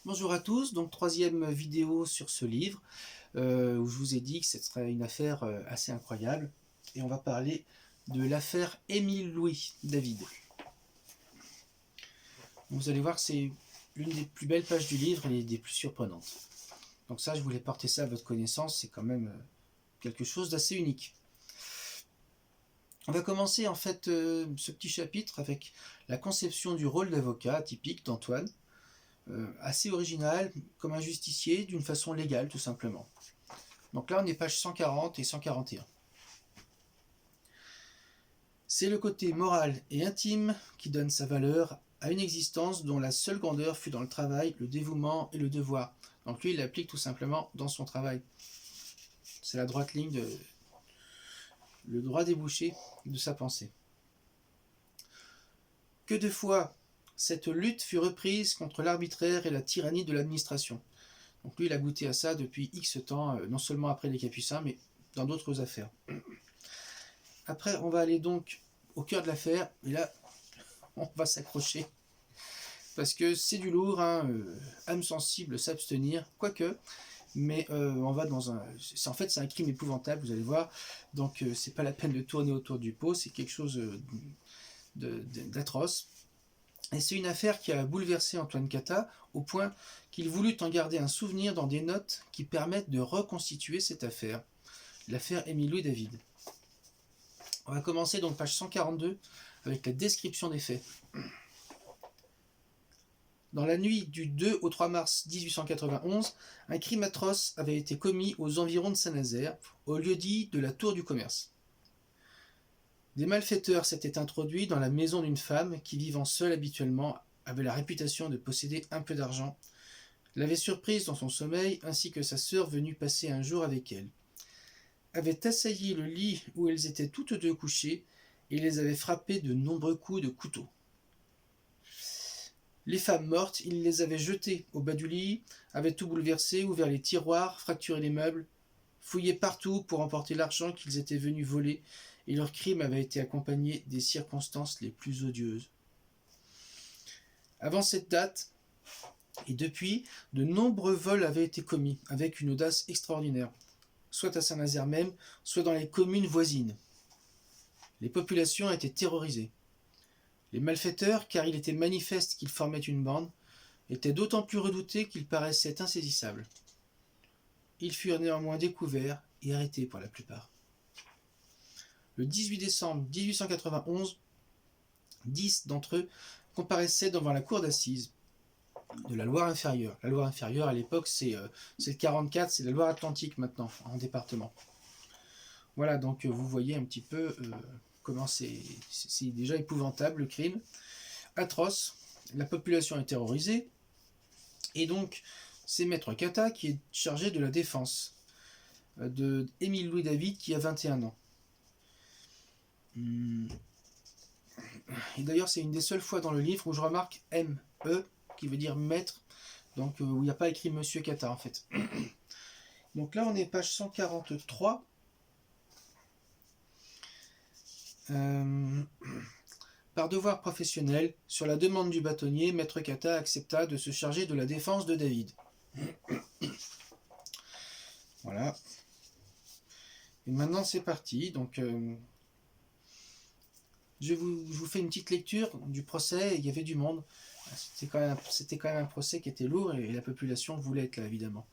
Bonjour à tous, donc troisième vidéo sur ce livre où je vous ai dit que ce serait une affaire assez incroyable et on va parler de l'affaire Émile Louis David. Vous allez voir que c'est l'une des plus belles pages du livre et des plus surprenantes. Donc ça, je voulais porter ça à votre connaissance, c'est quand même quelque chose d'assez unique. On va commencer en fait ce petit chapitre avec la conception du rôle d'avocat typique d'Antoine. Assez original, comme un justicier, d'une façon légale tout simplement. Donc là on est page 140 et 141. C'est le côté moral et intime qui donne sa valeur à une existence dont la seule grandeur fut dans le travail, le dévouement et le devoir. Donc lui il l'applique tout simplement dans son travail. C'est la droite ligne, le droit débouché de sa pensée. Que de fois cette lutte fut reprise contre l'arbitraire et la tyrannie de l'administration. Donc lui, il a goûté à ça depuis X temps, non seulement après les Capucins, mais dans d'autres affaires. Après, on va aller donc au cœur de l'affaire, et là, on va s'accrocher. Parce que c'est du lourd, hein, âme sensible, s'abstenir, quoique, mais on va dans un... En fait, c'est un crime épouvantable, vous allez voir, donc c'est pas la peine de tourner autour du pot, c'est quelque chose d'atroce. Et c'est une affaire qui a bouleversé Antoine Cata au point qu'il voulut en garder un souvenir dans des notes qui permettent de reconstituer cette affaire, l'affaire Émile Louis David. On va commencer donc page 142 avec la description des faits. Dans la nuit du 2 au 3 mars 1891, un crime atroce avait été commis aux environs de Saint-Nazaire, au lieu-dit de la Tour du Commerce. Des malfaiteurs s'étaient introduits dans la maison d'une femme qui, vivant seule habituellement, avait la réputation de posséder un peu d'argent, l'avait surprise dans son sommeil ainsi que sa sœur venue passer un jour avec elle, avait assailli le lit où elles étaient toutes deux couchées et les avait frappées de nombreux coups de couteau. Les femmes mortes, il les avait jetées au bas du lit, avait tout bouleversé, ouvert les tiroirs, fracturé les meubles, fouillé partout pour emporter l'argent qu'ils étaient venus voler, et leur crime avait été accompagné des circonstances les plus odieuses. Avant cette date, et depuis, de nombreux vols avaient été commis, avec une audace extraordinaire, soit à Saint-Nazaire même, soit dans les communes voisines. Les populations étaient terrorisées. Les malfaiteurs, car il était manifeste qu'ils formaient une bande, étaient d'autant plus redoutés qu'ils paraissaient insaisissables. Ils furent néanmoins découverts et arrêtés pour la plupart. Le 18 décembre 1891, 10 d'entre eux comparaissaient devant la cour d'assises de la Loire-Inférieure. La Loire-Inférieure, à l'époque, c'est le 44, c'est la Loire-Atlantique maintenant, en département. Voilà, donc vous voyez un petit peu comment c'est déjà épouvantable, le crime. Atroce, la population est terrorisée, et donc c'est Maître Cata qui est chargé de la défense de Émile Louis David qui a 21 ans. Et d'ailleurs c'est une des seules fois dans le livre où je remarque M.E. qui veut dire maître, donc où il n'y a pas écrit Monsieur Cata en fait. Donc là on est page 143. Par devoir professionnel, sur la demande du bâtonnier, Maître Cata accepta de se charger de la défense de David. Voilà. Et maintenant c'est parti. Donc je vous fais une petite lecture du procès. Il y avait du monde. C'était quand même un procès qui était lourd et la population voulait être là évidemment.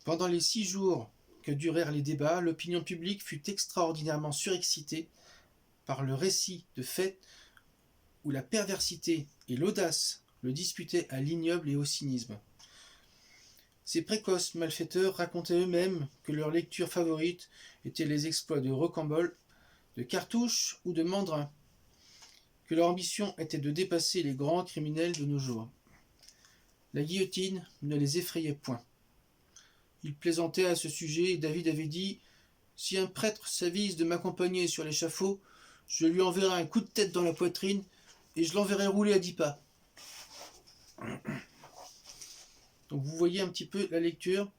Pendant les 6 jours que durèrent les débats, l'opinion publique fut extraordinairement surexcitée par le récit de faits où la perversité et l'audace le disputaient à l'ignoble et au cynisme. Ces précoces malfaiteurs racontaient eux-mêmes que leur lecture favorite était les exploits de Rocambole, de Cartouche ou de Mandrin, que leur ambition était de dépasser les grands criminels de nos jours. La guillotine ne les effrayait point. Ils plaisantaient à ce sujet et David avait dit « Si un prêtre s'avise de m'accompagner sur l'échafaud, je lui enverrai un coup de tête dans la poitrine et je l'enverrai rouler à 10 pas. » Donc vous voyez un petit peu la lecture.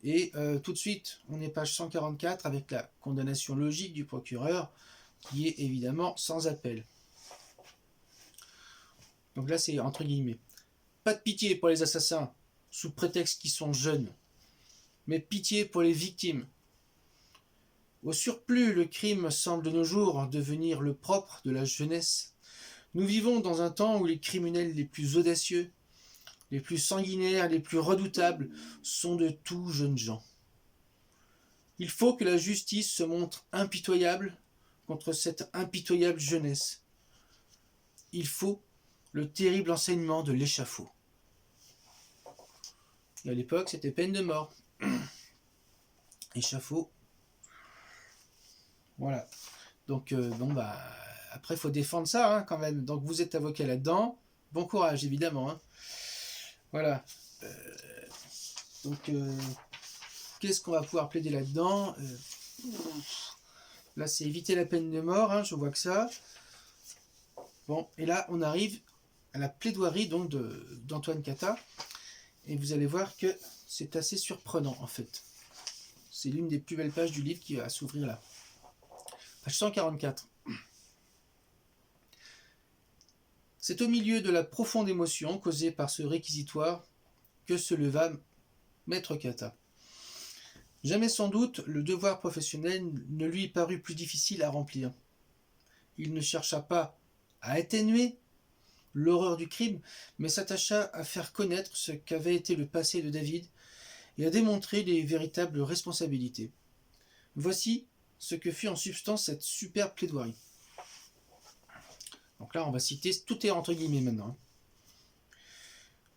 Et tout de suite, on est page 144 avec la condamnation logique du procureur, qui est évidemment sans appel. Donc là, c'est entre guillemets. Pas de pitié pour les assassins, sous prétexte qu'ils sont jeunes, mais pitié pour les victimes. Au surplus, le crime semble de nos jours devenir le propre de la jeunesse. Nous vivons dans un temps où les criminels les plus audacieux, les plus sanguinaires, les plus redoutables sont de tout jeunes gens. Il faut que la justice se montre impitoyable contre cette impitoyable jeunesse. Il faut le terrible enseignement de l'échafaud. Et à l'époque, c'était peine de mort. Échafaud. Voilà. Donc, après, il faut défendre ça, hein, quand même. Donc, vous êtes avocat là-dedans. Bon courage, évidemment. Hein. Voilà. Qu'est-ce qu'on va pouvoir plaider là-dedans Là, c'est éviter la peine de mort, hein, je vois que ça. Bon, et là, on arrive à la plaidoirie donc d'Antoine Cata. Et vous allez voir que c'est assez surprenant, en fait. C'est l'une des plus belles pages du livre qui va s'ouvrir là. Page 144. C'est au milieu de la profonde émotion causée par ce réquisitoire que se leva Maître Cata. Jamais sans doute le devoir professionnel ne lui parut plus difficile à remplir. Il ne chercha pas à atténuer l'horreur du crime, mais s'attacha à faire connaître ce qu'avait été le passé de David et à démontrer les véritables responsabilités. Voici ce que fut en substance cette superbe plaidoirie. Donc là, on va citer, tout est entre guillemets maintenant.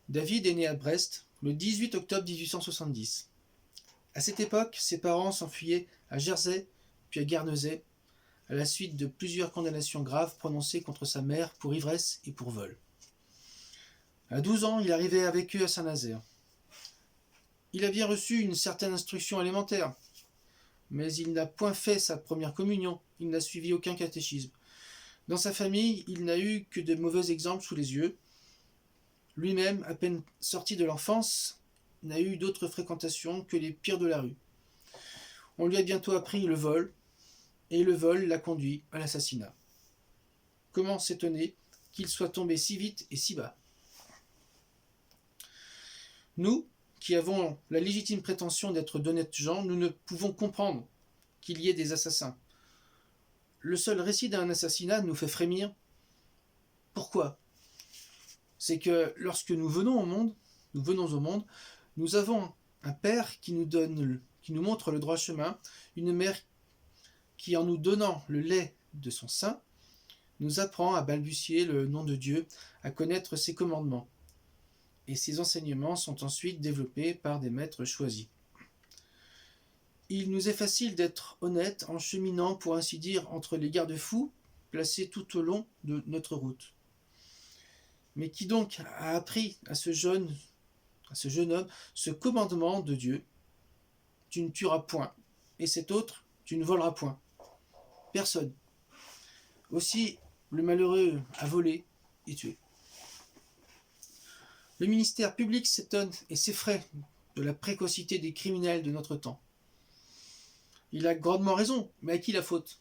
David est né à Brest le 18 octobre 1870. À cette époque, ses parents s'enfuyaient à Jersey, puis à Guernesey, à la suite de plusieurs condamnations graves prononcées contre sa mère pour ivresse et pour vol. À 12 ans, il arrivait avec eux à Saint-Nazaire. Il a bien reçu une certaine instruction élémentaire, mais il n'a point fait sa première communion, il n'a suivi aucun catéchisme. Dans sa famille, il n'a eu que de mauvais exemples sous les yeux. Lui-même, à peine sorti de l'enfance, n'a eu d'autres fréquentations que les pires de la rue. On lui a bientôt appris le vol, et le vol l'a conduit à l'assassinat. Comment s'étonner qu'il soit tombé si vite et si bas? Nous, qui avons la légitime prétention d'être d'honnêtes gens, nous ne pouvons comprendre qu'il y ait des assassins. Le seul récit d'un assassinat nous fait frémir. Pourquoi? C'est que lorsque nous venons au monde, nous avons un père qui nous montre le droit chemin, une mère qui, en nous donnant le lait de son sein, nous apprend à balbutier le nom de Dieu, à connaître ses commandements. Et ces enseignements sont ensuite développés par des maîtres choisis. Il nous est facile d'être honnêtes en cheminant, pour ainsi dire, entre les garde-fous placés tout au long de notre route. Mais qui donc a appris à ce jeune homme ce commandement de Dieu: tu ne tueras point, et cet autre, tu ne voleras point. Personne. Aussi, le malheureux a volé et tué. Le ministère public s'étonne et s'effraie de la précocité des criminels de notre temps. Il a grandement raison, mais à qui la faute?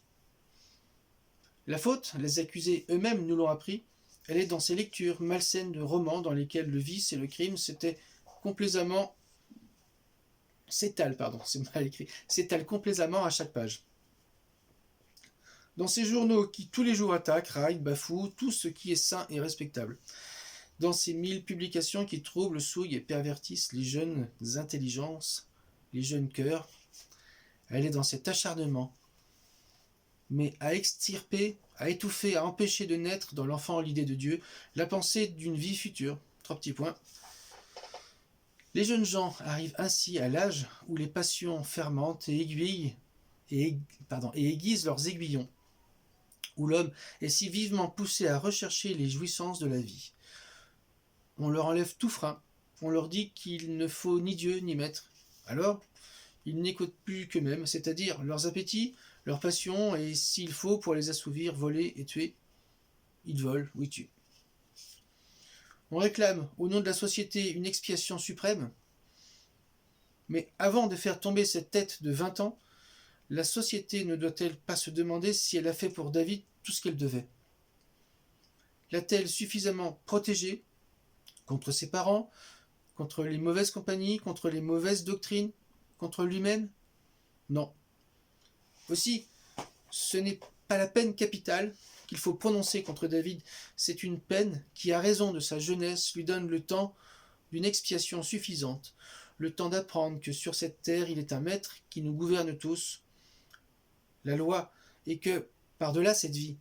La faute, les accusés eux-mêmes nous l'ont appris, elle est dans ces lectures malsaines de romans dans lesquels le vice et le crime s'étalent complaisamment à chaque page. Dans ces journaux qui tous les jours attaquent, raillent, bafouent tout ce qui est sain et respectable. Dans ces 1000 publications qui troublent, souillent et pervertissent les jeunes intelligences, les jeunes cœurs, elle est dans cet acharnement, mais à extirper, à étouffer, à empêcher de naître dans l'enfant l'idée de Dieu, la pensée d'une vie future. 3 petits points. Les jeunes gens arrivent ainsi à l'âge où les passions fermentent et aiguisent leurs aiguillons, où l'homme est si vivement poussé à rechercher les jouissances de la vie. On leur enlève tout frein, on leur dit qu'il ne faut ni Dieu ni maître. Alors, ils n'écoutent plus qu'eux-mêmes, c'est-à-dire leurs appétits, leurs passions, et s'il faut, pour les assouvir, voler et tuer, ils volent ou ils tuent. On réclame, au nom de la société, une expiation suprême, mais avant de faire tomber cette tête de 20 ans, la société ne doit-elle pas se demander si elle a fait pour David tout ce qu'elle devait? L'a-t-elle suffisamment protégé contre ses parents, contre les mauvaises compagnies, contre les mauvaises doctrines, contre lui-même? Non. Aussi, ce n'est pas la peine capitale qu'il faut prononcer contre David, c'est une peine qui, à raison de sa jeunesse, lui donne le temps d'une expiation suffisante, le temps d'apprendre que sur cette terre il est un maître qui nous gouverne tous, la loi, et que, par-delà cette vie,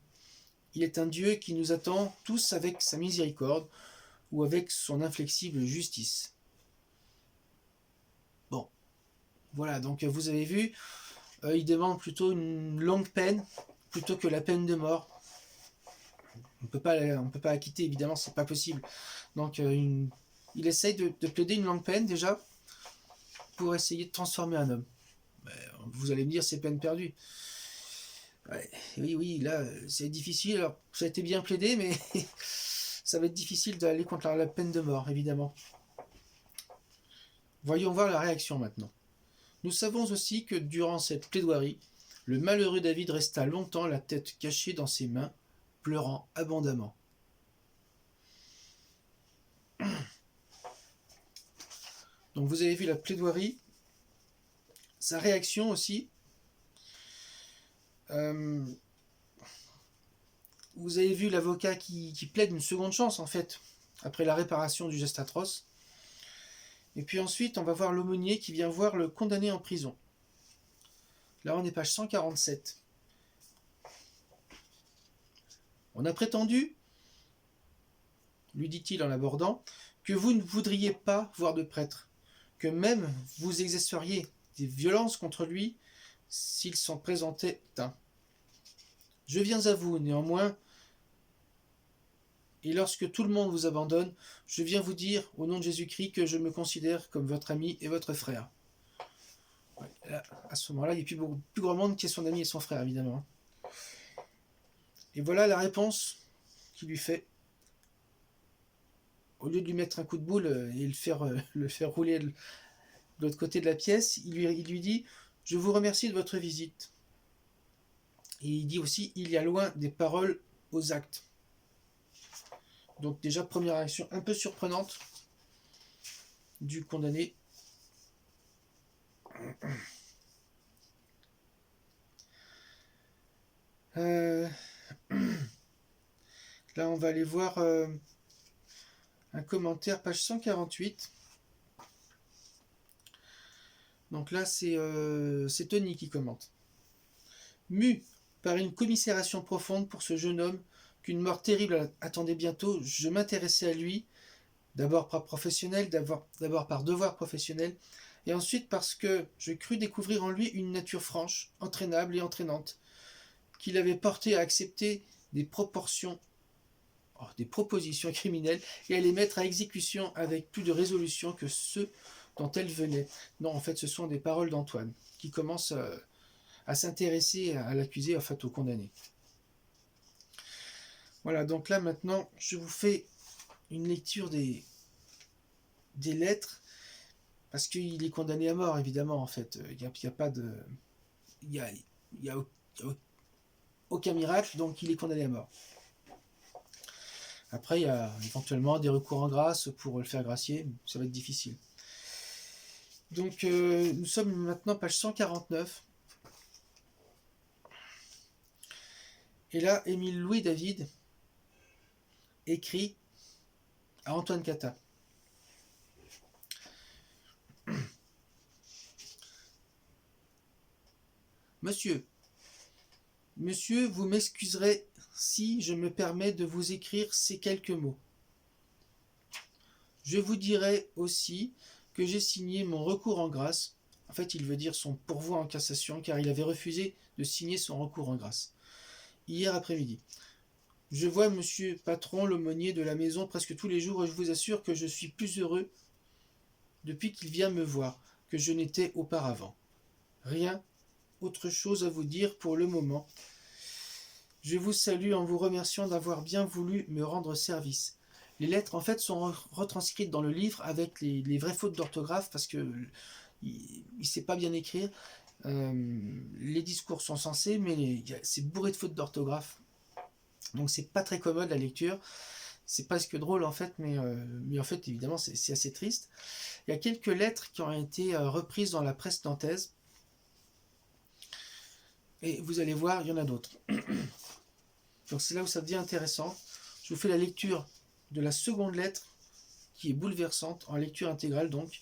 il est un Dieu qui nous attend tous avec sa miséricorde ou avec son inflexible justice. Bon, voilà, donc vous avez vu, il demande plutôt une longue peine plutôt que la peine de mort. On peut pas acquitter, évidemment, c'est pas possible. Donc il essaye de plaider une longue peine déjà pour essayer de transformer un homme. Vous allez me dire, c'est peine perdue. Ouais, oui, là, c'est difficile. Alors, ça a été bien plaidé, mais ça va être difficile d'aller contre la peine de mort, évidemment. Voyons voir la réaction maintenant. Nous savons aussi que durant cette plaidoirie, le malheureux David resta longtemps la tête cachée dans ses mains, pleurant abondamment. Donc vous avez vu la plaidoirie, sa réaction aussi. Vous avez vu l'avocat qui plaide une seconde chance en fait, après la réparation du geste atroce. Et puis ensuite, on va voir l'aumônier qui vient voir le condamné en prison. Là, on est page 147. On a prétendu, lui dit-il en l'abordant, que vous ne voudriez pas voir de prêtre, que même vous exerceriez des violences contre lui s'il s'en présentait un. Je viens à vous, néanmoins, et lorsque tout le monde vous abandonne, je viens vous dire, au nom de Jésus-Christ, que je me considère comme votre ami et votre frère. Ouais, là, à ce moment-là, il n'y a plus grand monde qui est son ami et son frère, évidemment. Et voilà la réponse qu'il lui fait. Au lieu de lui mettre un coup de boule et le faire rouler de l'autre côté de la pièce, il lui dit « Je vous remercie de votre visite ». Et il dit aussi « Il y a loin des paroles aux actes ». Donc déjà, première réaction un peu surprenante du condamné. Là, on va aller voir un commentaire, page 148. Donc là, c'est Tony qui commente. Mu par une commisération profonde pour ce jeune homme qu'une mort terrible attendait bientôt, je m'intéressais à lui, d'abord par professionnel, d'abord par devoir professionnel, et ensuite parce que je crus découvrir en lui une nature franche, entraînable et entraînante, qui l'avait porté à accepter des propositions criminelles et à les mettre à exécution avec plus de résolution que ceux dont elles venaient. Non, en fait, ce sont des paroles d'Antoine qui commencent à s'intéresser à l'accusé, en fait, au condamné. Voilà, donc là, maintenant, je vous fais une lecture des lettres, parce qu'il est condamné à mort, évidemment, en fait. Il n'y a pas de... Il y a aucun miracle, donc il est condamné à mort. Après, il y a éventuellement des recours en grâce pour le faire gracier, ça va être difficile. Donc, nous sommes maintenant page 149. Et là, Émile Louis David écrit à Antoine Cata. Monsieur, vous m'excuserez si je me permets de vous écrire ces quelques mots. Je vous dirai aussi que j'ai signé mon recours en grâce. En fait, il veut dire son pourvoi en cassation, car il avait refusé de signer son recours en grâce. Hier après-midi. Je vois monsieur Patron, l'aumônier de la maison, presque tous les jours, et je vous assure que je suis plus heureux depuis qu'il vient me voir que je n'étais auparavant. Rien autre chose à vous dire pour le moment. Je vous salue en vous remerciant d'avoir bien voulu me rendre service. Les lettres, en fait, sont retranscrites dans le livre avec les vraies fautes d'orthographe parce que il ne sait pas bien écrire. Les discours sont censés, mais c'est bourré de fautes d'orthographe. Donc c'est pas très commode la lecture. C'est presque drôle en fait, mais en fait évidemment c'est assez triste. Il y a quelques lettres qui ont été reprises dans la presse nantaise. Et vous allez voir, il y en a d'autres. Donc c'est là où ça devient intéressant. Je vous fais la lecture de la seconde lettre, qui est bouleversante, en lecture intégrale donc,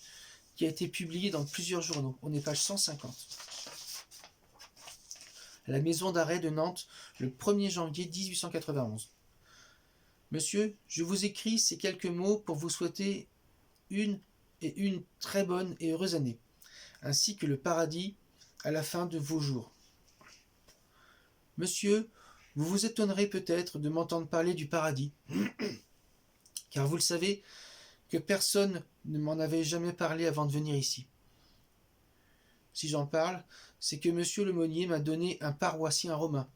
qui a été publiée dans plusieurs journaux. On est page 150. À la maison d'arrêt de Nantes, le 1er janvier 1891. Monsieur, je vous écris ces quelques mots pour vous souhaiter une très bonne et heureuse année, ainsi que le paradis à la fin de vos jours. Monsieur, vous vous étonnerez peut-être de m'entendre parler du paradis, car vous le savez que personne ne m'en avait jamais parlé avant de venir ici. Si j'en parle, c'est que monsieur l'aumônier m'a donné un paroissien romain.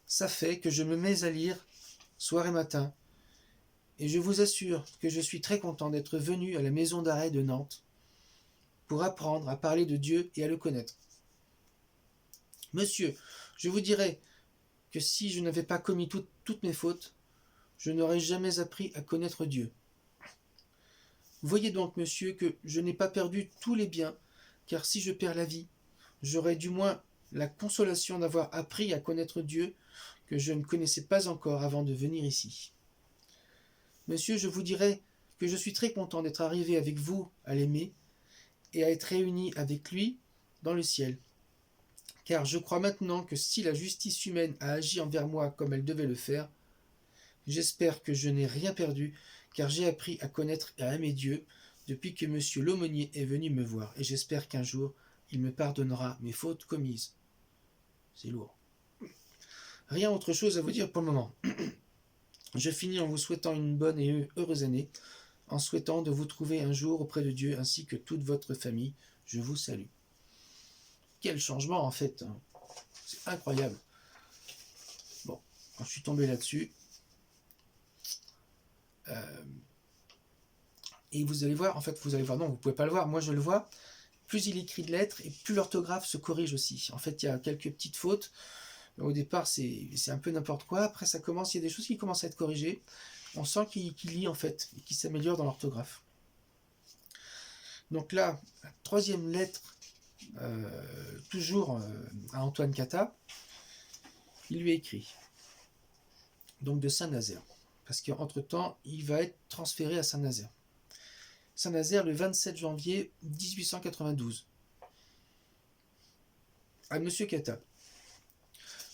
Ça fait que je me mets à lire soir et matin, et je vous assure que je suis très content d'être venu à la maison d'arrêt de Nantes pour apprendre à parler de Dieu et à le connaître. Monsieur, je vous dirais que si je n'avais pas commis toutes mes fautes, je n'aurais jamais appris à connaître Dieu. Voyez donc, monsieur, que je n'ai pas perdu tous les biens, car si je perds la vie, j'aurai du moins la consolation d'avoir appris à connaître Dieu que je ne connaissais pas encore avant de venir ici. Monsieur, je vous dirai que je suis très content d'être arrivé avec vous à l'aimer et à être réuni avec lui dans le ciel. Car je crois maintenant que si la justice humaine a agi envers moi comme elle devait le faire, j'espère que je n'ai rien perdu, car j'ai appris à connaître et à aimer Dieu depuis que monsieur l'aumônier est venu me voir, et j'espère qu'un jour il me pardonnera mes fautes commises. C'est lourd. Rien autre chose à vous dire pour le moment. Je finis en vous souhaitant une bonne et heureuse année, en souhaitant de vous trouver un jour auprès de Dieu ainsi que toute votre famille. Je vous salue. Quel changement en fait, hein. C'est incroyable. Bon, quand je suis tombé là-dessus, et vous allez voir, en fait vous allez voir, non vous pouvez pas le voir, moi je le vois, plus il écrit de lettres et plus l'orthographe se corrige aussi. En fait il y a quelques petites fautes, au départ c'est un peu n'importe quoi, après ça commence, il y a des choses qui commencent à être corrigées, on sent qu'il lit en fait, et qu'il s'améliore dans l'orthographe. Donc là, la troisième lettre, toujours à Antoine Cata, il lui a écrit, donc de Saint-Nazaire, parce qu'entre-temps, il va être transféré à Saint-Nazaire. Saint-Nazaire le 27 janvier 1892. À Monsieur Cata.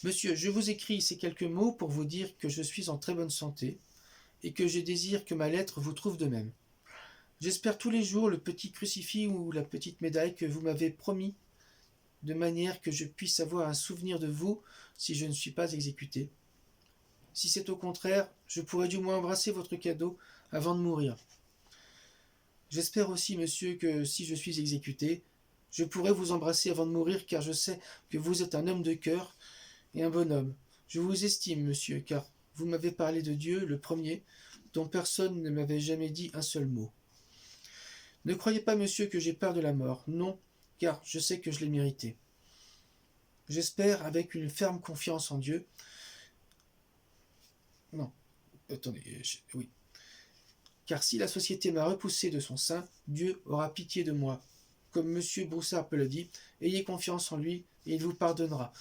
Monsieur, je vous écris ces quelques mots pour vous dire que je suis en très bonne santé et que je désire que ma lettre vous trouve de même. J'espère tous les jours le petit crucifix ou la petite médaille que vous m'avez promis, de manière que je puisse avoir un souvenir de vous si je ne suis pas exécuté. Si c'est au contraire, je pourrais du moins embrasser votre cadeau avant de mourir. J'espère aussi, monsieur, que si je suis exécuté, je pourrai vous embrasser avant de mourir, car je sais que vous êtes un homme de cœur et un bon homme. Je vous estime, monsieur, car vous m'avez parlé de Dieu, le premier, dont personne ne m'avait jamais dit un seul mot. Ne croyez pas, monsieur, que j'ai peur de la mort. Non, car je sais que je l'ai méritée. J'espère, avec une ferme confiance en Dieu... Non, attendez, oui. Car si la société m'a repoussé de son sein, Dieu aura pitié de moi. Comme monsieur Broussard peut le dire, ayez confiance en lui et il vous pardonnera.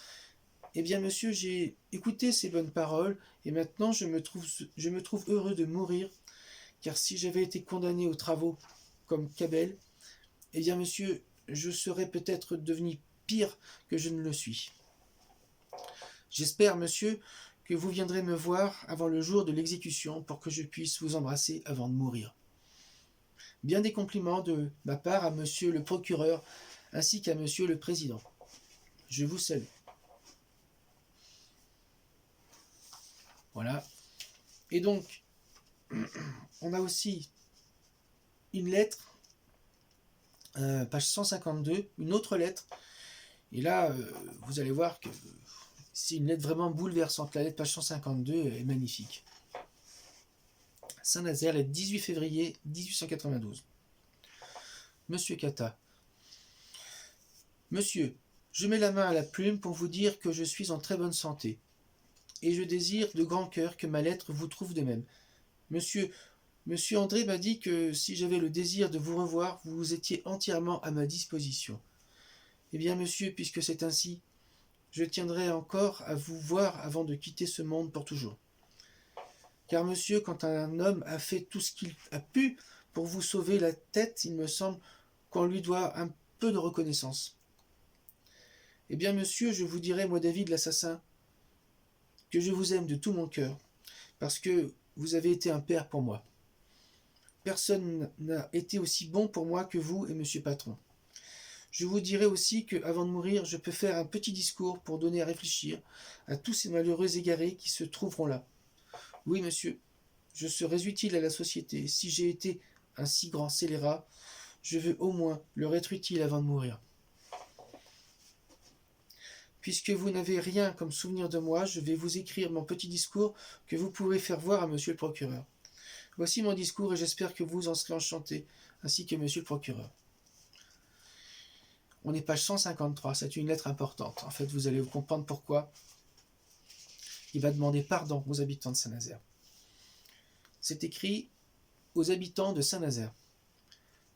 Eh bien, monsieur, j'ai écouté ces bonnes paroles et maintenant je me trouve heureux de mourir, car si j'avais été condamné aux travaux comme Cabel, eh bien, monsieur, je serais peut-être devenu pire que je ne le suis. J'espère, monsieur, que vous viendrez me voir avant le jour de l'exécution pour que je puisse vous embrasser avant de mourir. Bien des compliments de ma part à monsieur le procureur ainsi qu'à monsieur le président. Je vous salue. Voilà. Et donc, on a aussi une lettre, page 152, une autre lettre. Et là, vous allez voir que c'est une lettre vraiment bouleversante. La lettre page 152 est magnifique. Saint-Nazaire, le 18 février 1892. Monsieur Cata. Monsieur, je mets la main à la plume pour vous dire que je suis en très bonne santé. et je désire de grand cœur que ma lettre vous trouve de même. Monsieur, Monsieur André m'a dit que si j'avais le désir de vous revoir, vous étiez entièrement à ma disposition. Eh bien, monsieur, puisque c'est ainsi, je tiendrai encore à vous voir avant de quitter ce monde pour toujours. Car monsieur, quand un homme a fait tout ce qu'il a pu pour vous sauver la tête, il me semble qu'on lui doit un peu de reconnaissance. Eh bien, monsieur, je vous dirai, moi, David l'assassin, que je vous aime de tout mon cœur, parce que vous avez été un père pour moi. Personne n'a été aussi bon pour moi que vous et monsieur Patron. Je vous dirai aussi que, avant de mourir, je peux faire un petit discours pour donner à réfléchir à tous ces malheureux égarés qui se trouveront là. Oui, monsieur, je serais utile à la société. Si j'ai été un si grand scélérat, je veux au moins leur être utile avant de mourir. Puisque vous n'avez rien comme souvenir de moi, je vais vous écrire mon petit discours que vous pourrez faire voir à monsieur le procureur. Voici mon discours et j'espère que vous en serez enchanté, ainsi que monsieur le procureur. On est page 153, c'est une lettre importante. En fait, vous allez vous comprendre pourquoi. Il va demander pardon aux habitants de Saint-Nazaire. C'est écrit aux habitants de Saint-Nazaire.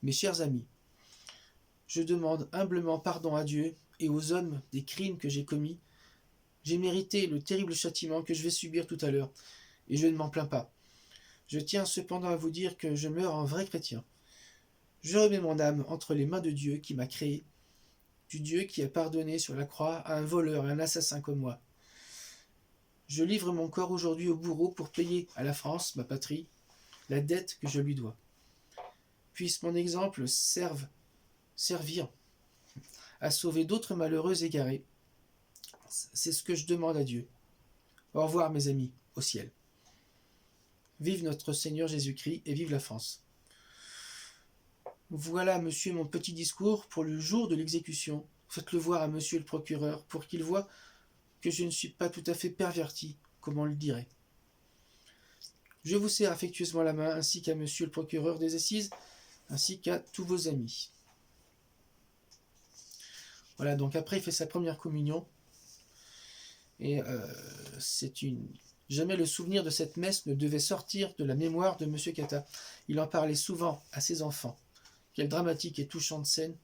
Mes chers amis, je demande humblement pardon à Dieu et aux hommes des crimes que j'ai commis. J'ai mérité le terrible châtiment que je vais subir tout à l'heure, et je ne m'en plains pas. Je tiens cependant à vous dire que je meurs en vrai chrétien. Je remets mon âme entre les mains de Dieu qui m'a créé, du Dieu qui a pardonné sur la croix à un voleur et un assassin comme moi. Je livre mon corps aujourd'hui au bourreau pour payer à la France, ma patrie, la dette que je lui dois. Puisse mon exemple servir à sauver d'autres malheureux égarés. C'est ce que je demande à Dieu. Au revoir mes amis, au ciel. Vive notre Seigneur Jésus-Christ et vive la France. Voilà, monsieur, mon petit discours pour le jour de l'exécution. Faites-le voir à monsieur le procureur pour qu'il voie que je ne suis pas tout à fait perverti, comme on le dirait. Je vous serre affectueusement la main, ainsi qu'à monsieur le procureur des assises, ainsi qu'à tous vos amis. Voilà, donc après il fait sa première communion, et jamais le souvenir de cette messe ne devait sortir de la mémoire de monsieur Cata. Il en parlait souvent à ses enfants. Quelle dramatique et touchante scène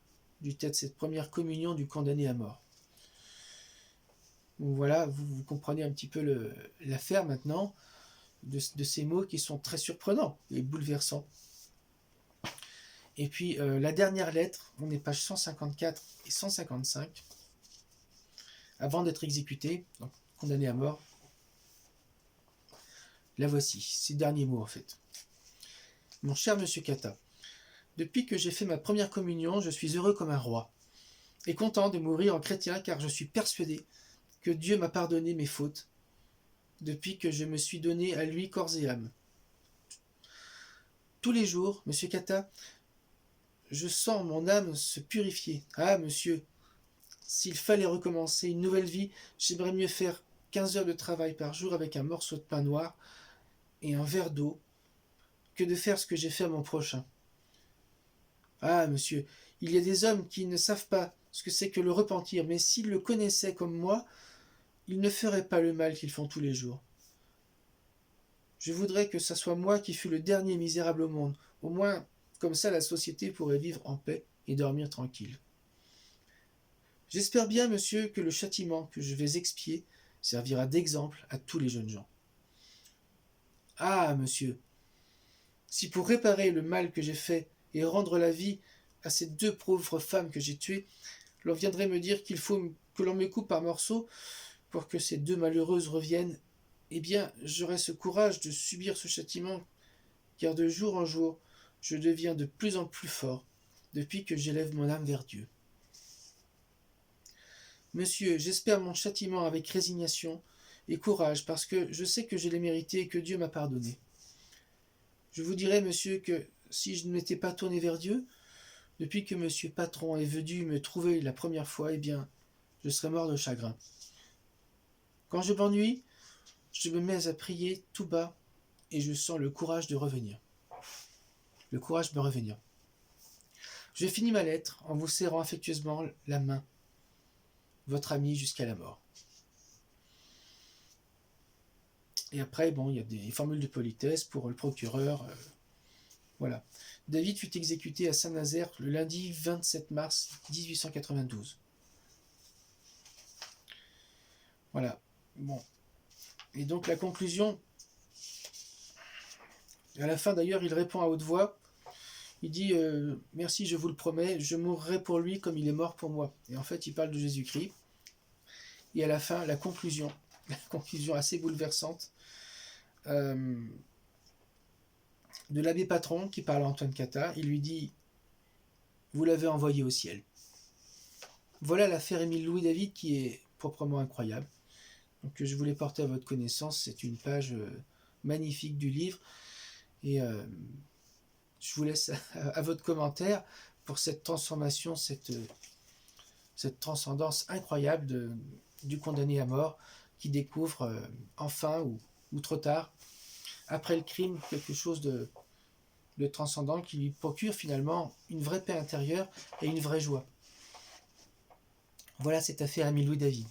du tête de cette première communion du condamné à mort. Donc voilà, vous comprenez un petit peu l'affaire maintenant de ces mots qui sont très surprenants et bouleversants. Et puis la dernière lettre, on est pages 154 et 155, avant d'être exécuté, donc condamné à mort. La voici, ces derniers mots en fait. Mon cher monsieur Cata, depuis que j'ai fait ma première communion, je suis heureux comme un roi, et content de mourir en chrétien, car je suis persuadé que Dieu m'a pardonné mes fautes, depuis que je me suis donné à lui corps et âme. Tous les jours, monsieur Cata, je sens mon âme se purifier. Ah, monsieur, s'il fallait recommencer une nouvelle vie, j'aimerais mieux faire 15 heures de travail par jour avec un morceau de pain noir et un verre d'eau, que de faire ce que j'ai fait à mon prochain. Ah, monsieur, il y a des hommes qui ne savent pas ce que c'est que le repentir, mais s'ils le connaissaient comme moi, ils ne feraient pas le mal qu'ils font tous les jours. Je voudrais que ça soit moi qui fût le dernier misérable au monde. Au moins, comme ça, la société pourrait vivre en paix et dormir tranquille. J'espère bien, monsieur, que le châtiment que je vais expier servira d'exemple à tous les jeunes gens. Ah, monsieur, si pour réparer le mal que j'ai fait et rendre la vie à ces 2 pauvres femmes que j'ai tuées, l'on viendrait me dire qu'il faut que l'on me coupe par morceaux pour que ces 2 malheureuses reviennent, eh bien, j'aurai ce courage de subir ce châtiment, car de jour en jour, je deviens de plus en plus fort, depuis que j'élève mon âme vers Dieu. Monsieur, j'espère mon châtiment avec résignation et courage, parce que je sais que je l'ai mérité et que Dieu m'a pardonné. Je vous dirai, monsieur, que si je ne m'étais pas tourné vers Dieu, depuis que monsieur Patron est venu me trouver la première fois, eh bien, je serais mort de chagrin. Quand je m'ennuie, je me mets à prier tout bas et je sens le courage de revenir. Le courage de revenir. Je finis ma lettre en vous serrant affectueusement la main. Votre ami jusqu'à la mort. Et après, bon, il y a des formules de politesse pour le procureur. Voilà. David fut exécuté à Saint-Nazaire le lundi 27 mars 1892. Voilà. Bon. Et donc la conclusion, à la fin d'ailleurs, il répond à haute voix. Il dit merci, je vous le promets, je mourrai pour lui comme il est mort pour moi. Et en fait, il parle de Jésus-Christ. Et à la fin, la conclusion assez bouleversante de l'abbé Patron qui parle à Antoine Cata. Il lui dit vous l'avez envoyé au ciel. Voilà l'affaire Émile Louis David qui est proprement incroyable. Donc je voulais porter à votre connaissance. C'est une page magnifique du livre. Et je vous laisse à votre commentaire pour cette transformation, cette transcendance incroyable du condamné à mort qui découvre enfin ou trop tard, après le crime, quelque chose de transcendant qui lui procure finalement une vraie paix intérieure et une vraie joie. Voilà cette affaire Émile Louis David.